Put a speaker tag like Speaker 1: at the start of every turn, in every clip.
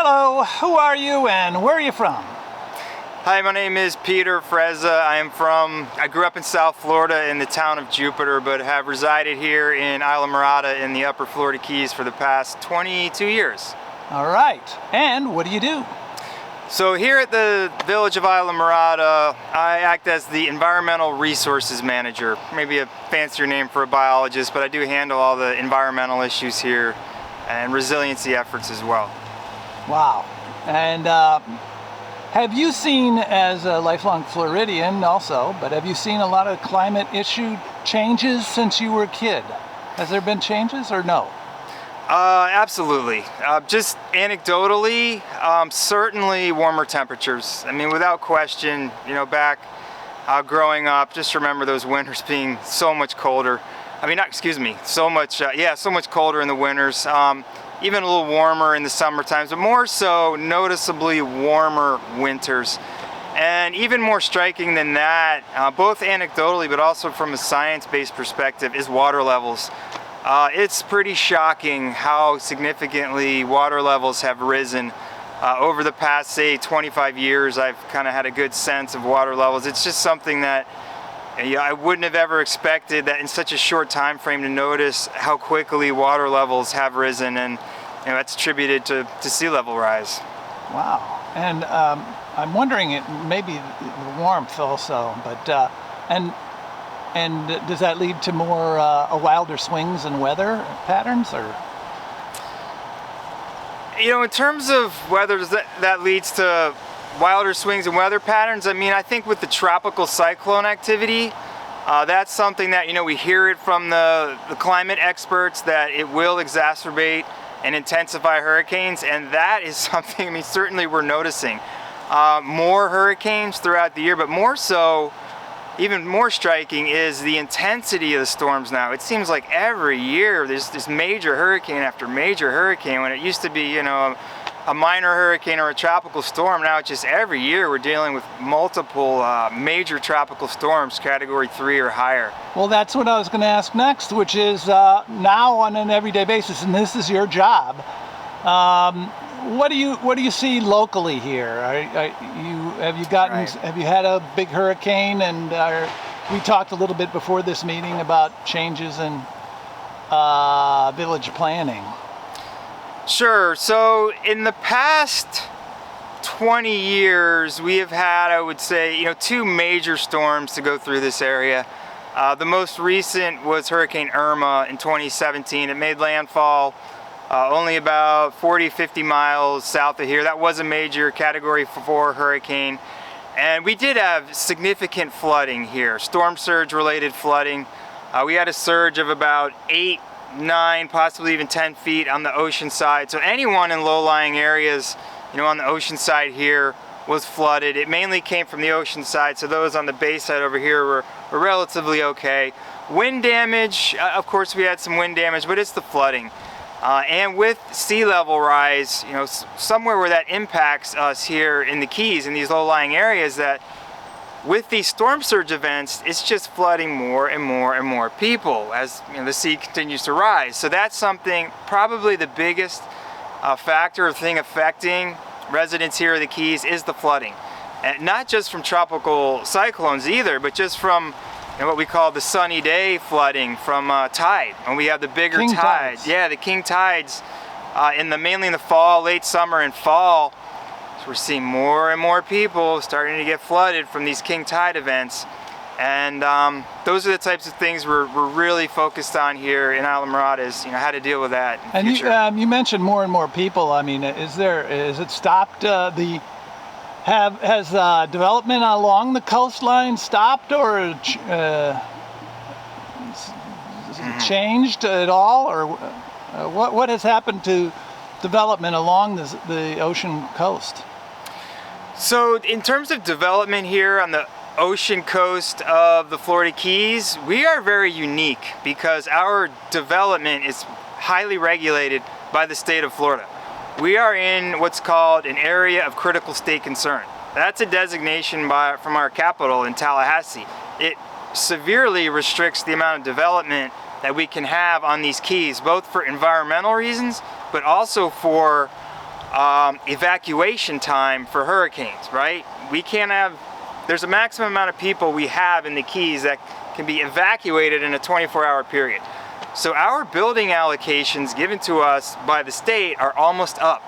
Speaker 1: Hello, who are you and where are you from?
Speaker 2: Hi, my name is Peter Frezza. I grew up in South Florida in the town of Jupiter, but have resided here in Islamorada in the Upper Florida Keys for the past 22 years.
Speaker 1: All right, and what do you do?
Speaker 2: So here at the village of Islamorada, I act as the Environmental Resources Manager. Maybe a fancier name for a biologist, but I do handle all the environmental issues here and resiliency efforts as well.
Speaker 1: Wow. And have you seen, as a lifelong Floridian also, but have you seen a lot of climate issue changes since you were a kid? Has there been changes or no?
Speaker 2: Absolutely. Just anecdotally, certainly warmer temperatures. I mean, without question, back growing up, just remember those winters being so much colder. I mean, so much colder in the winters. Even a little warmer in the summer times, but more so noticeably warmer winters. And even more striking than that, both anecdotally but also from a science-based perspective, is water levels. It's pretty shocking how significantly water levels have risen. Over the past, say, 25 years, I've kind of had a good sense of water levels. It's just something that I wouldn't have ever expected that in such a short time frame to notice how quickly water levels have risen, and that's attributed to sea level rise.
Speaker 1: Wow. And I'm wondering, it maybe the warmth also, but and does that lead to more wilder swings in weather patterns, or?
Speaker 2: In terms of weather, that leads to wilder swings in weather patterns. I mean, I think with the tropical cyclone activity, that's something that, we hear it from the climate experts that it will exacerbate and intensify hurricanes, and that is something, certainly we're noticing more hurricanes throughout the year, but more so, even more striking is the intensity of the storms now. It seems like every year there's this major hurricane after major hurricane, when it used to be, a minor hurricane or a tropical storm. Now it's just every year we're dealing with multiple major tropical storms, category 3 or higher.
Speaker 1: Well, that's what I was going to ask next, which is now on an everyday basis, and this is your job. What do you see locally here? Have you had a big hurricane? And we talked a little bit before this meeting about changes in village planning.
Speaker 2: Sure. So in the past 20 years, we have had, I would say, 2 major storms to go through this area. The most recent was Hurricane Irma in 2017. It made landfall only about 40-50 miles south of here. That was a major category 4 hurricane. And we did have significant flooding here, storm surge related flooding. We had a surge of about 8, 9, possibly even 10 feet on the ocean side. So anyone in low-lying areas, on the ocean side here was flooded. It mainly came from the ocean side, so those on the bay side over here were relatively okay. Wind damage, of course we had some wind damage, but it's the flooding. And with sea level rise, somewhere where that impacts us here in the Keys, in these low-lying areas, that with these storm surge events, it's just flooding more and more and more people as the sea continues to rise. So that's something, probably the biggest factor or thing affecting residents here in the Keys is the flooding. And not just from tropical cyclones either, but just from what we call the sunny day flooding from tide. When we have the bigger tides. Yeah, the king tides mainly in the fall, late summer and fall. We're seeing more and more people starting to get flooded from these king tide events, and those are the types of things we're really focused on here in Islamorada, is how to deal with that in the future.
Speaker 1: You mentioned more and more people. I mean, has it stopped has development along the coastline stopped, or changed at all, or what has happened to development along the ocean coast?
Speaker 2: So in terms of development here on the ocean coast of the Florida Keys, we are very unique because our development is highly regulated by the state of Florida. We are in what's called an area of critical state concern. That's a designation from our capital in Tallahassee. It severely restricts the amount of development that we can have on these keys, both for environmental reasons, but also for evacuation time for hurricanes, right? We can't have, there's a maximum amount of people we have in the Keys that can be evacuated in a 24-hour period. So our building allocations given to us by the state are almost up.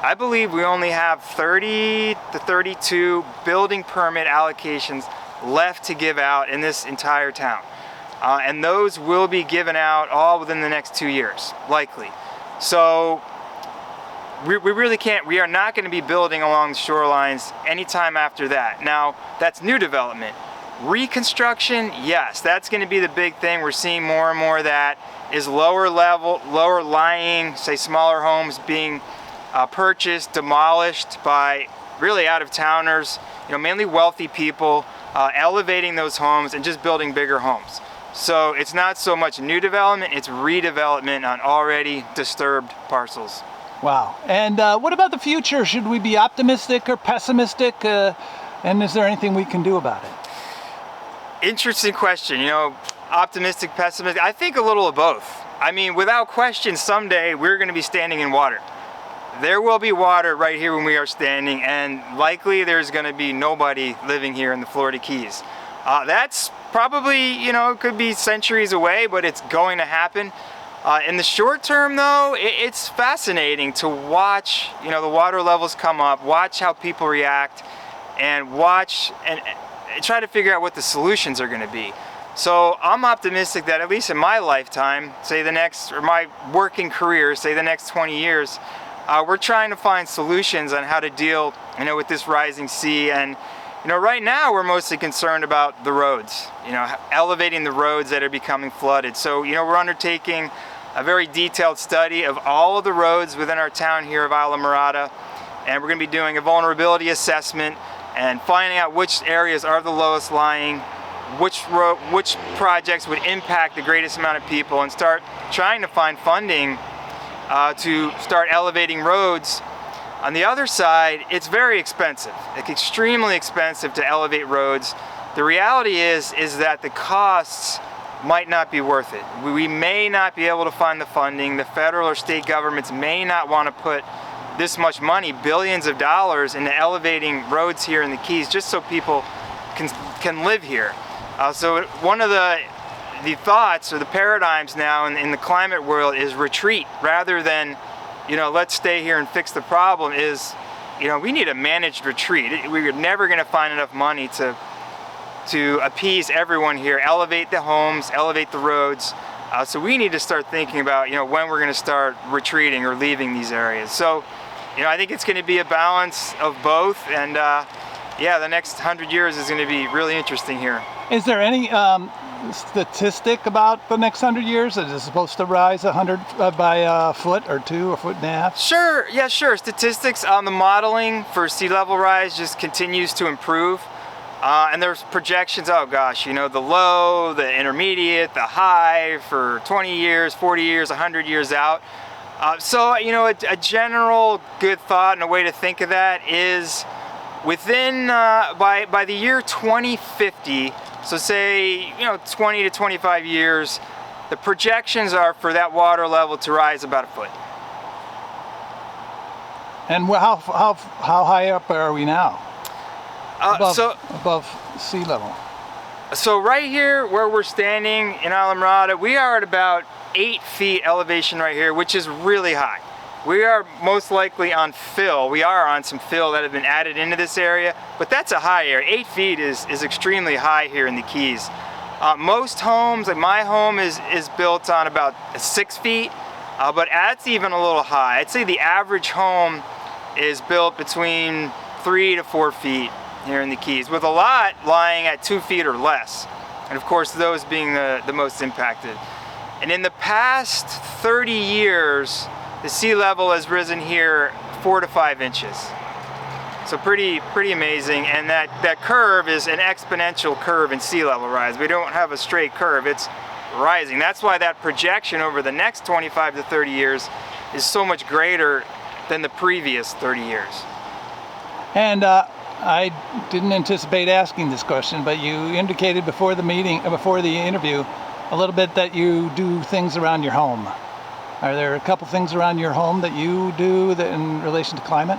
Speaker 2: I believe we only have 30 to 32 building permit allocations left to give out in this entire town. And those will be given out all within the next 2 years, likely. So we really can't, we are not going to be building along the shorelines anytime after that. Now, that's new development. Reconstruction, yes, that's going to be the big thing. We're seeing more and more of that is lower level, lower lying, say smaller homes being purchased, demolished by really out-of-towners, mainly wealthy people, elevating those homes and just building bigger homes. So it's not so much new development, it's redevelopment on already disturbed parcels.
Speaker 1: Wow. And what about the future? Should we be optimistic or pessimistic? And is there anything we can do about it?
Speaker 2: Interesting question. Optimistic, pessimistic. I think a little of both. I mean, without question, someday we're going to be standing in water. There will be water right here when we are standing, and likely there's going to be nobody living here in the Florida Keys. That's probably, could be centuries away, but it's going to happen. In the short term, though, it's fascinating to watch, the water levels come up, watch how people react, and watch and try to figure out what the solutions are going to be. So I'm optimistic that at least in my lifetime, say my working career, say the next 20 years, we're trying to find solutions on how to deal, with this rising sea. And, right now we're mostly concerned about the roads, elevating the roads that are becoming flooded. So, we're undertaking a very detailed study of all of the roads within our town here of Islamorada, and we're going to be doing a vulnerability assessment and finding out which areas are the lowest lying, which projects would impact the greatest amount of people, and start trying to find funding to start elevating roads. On the other side, it's very expensive. It's extremely expensive to elevate roads. The reality is that the costs might not be worth it. We may not be able to find the funding. The federal or state governments may not want to put this much money, billions of dollars, into elevating roads here in the Keys just so people can live here. So one of the thoughts or the paradigms now in the climate world is retreat rather than, let's stay here and fix the problem. Is, we need a managed retreat. We're never going to find enough money to appease everyone here, elevate the homes, elevate the roads. So we need to start thinking about, when we're going to start retreating or leaving these areas. So, I think it's going to be a balance of both, and the next 100 years is going to be really interesting here.
Speaker 1: Is there any statistic about the next 100 years? Is it supposed to rise 100 by a foot or two, a foot and a half?
Speaker 2: Sure, yeah, sure. Statistics on the modeling for sea level rise just continues to improve. And there's projections, the low, the intermediate, the high for 20 years, 40 years, 100 years out. So, a general good thought and a way to think of that is within, by the year 2050, so say, 20 to 25 years, the projections are for that water level to rise about a foot.
Speaker 1: And how high up are we now? Above sea level.
Speaker 2: So right here where we're standing in Islamorada, we are at about 8 feet elevation right here, which is really high. We are most likely on fill. We are on some fill that have been added into this area, but that's a high area. 8 feet is extremely high here in the Keys. Most homes, like my home is built on about 6 feet, but that's even a little high. I'd say the average home is built between 3 to 4 feet here in the Keys, with a lot lying at 2 feet or less, and of course those being the most impacted. And in the past 30 years, the sea level has risen here 4 to 5 inches. So pretty amazing, and that curve is an exponential curve in sea level rise. We don't have a straight curve, it's rising. That's why that projection over the next 25 to 30 years is so much greater than the previous 30 years.
Speaker 1: And I didn't anticipate asking this question, but you indicated before the interview, a little bit that you do things around your home. Are there a couple things around your home that you do that in relation to climate?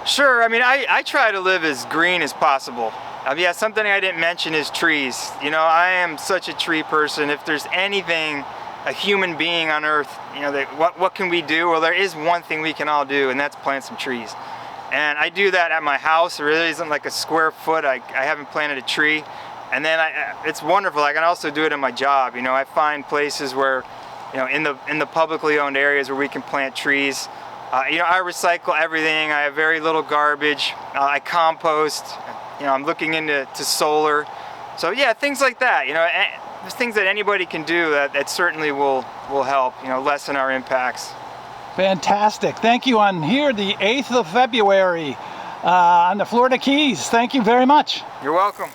Speaker 2: Sure. I mean, I try to live as green as possible. Yeah, something I didn't mention is trees. You know, I am such a tree person. If there's anything, a human being on Earth, you know, what can we do? Well, there is one thing we can all do, and that's plant some trees. And I do that at my house. There really isn't like a square foot I haven't planted a tree. And then it's wonderful. I can also do it in my job. You know, I find places where, you know, in the publicly owned areas where we can plant trees. You know, I recycle everything. I have very little garbage. I compost. You know, I'm looking into solar. So yeah, things like that. You know, there's things that anybody can do that certainly will help, you know, lessen our impacts.
Speaker 1: Fantastic. Thank you on here, the 8th of February on the Florida Keys. Thank you very much.
Speaker 2: You're welcome.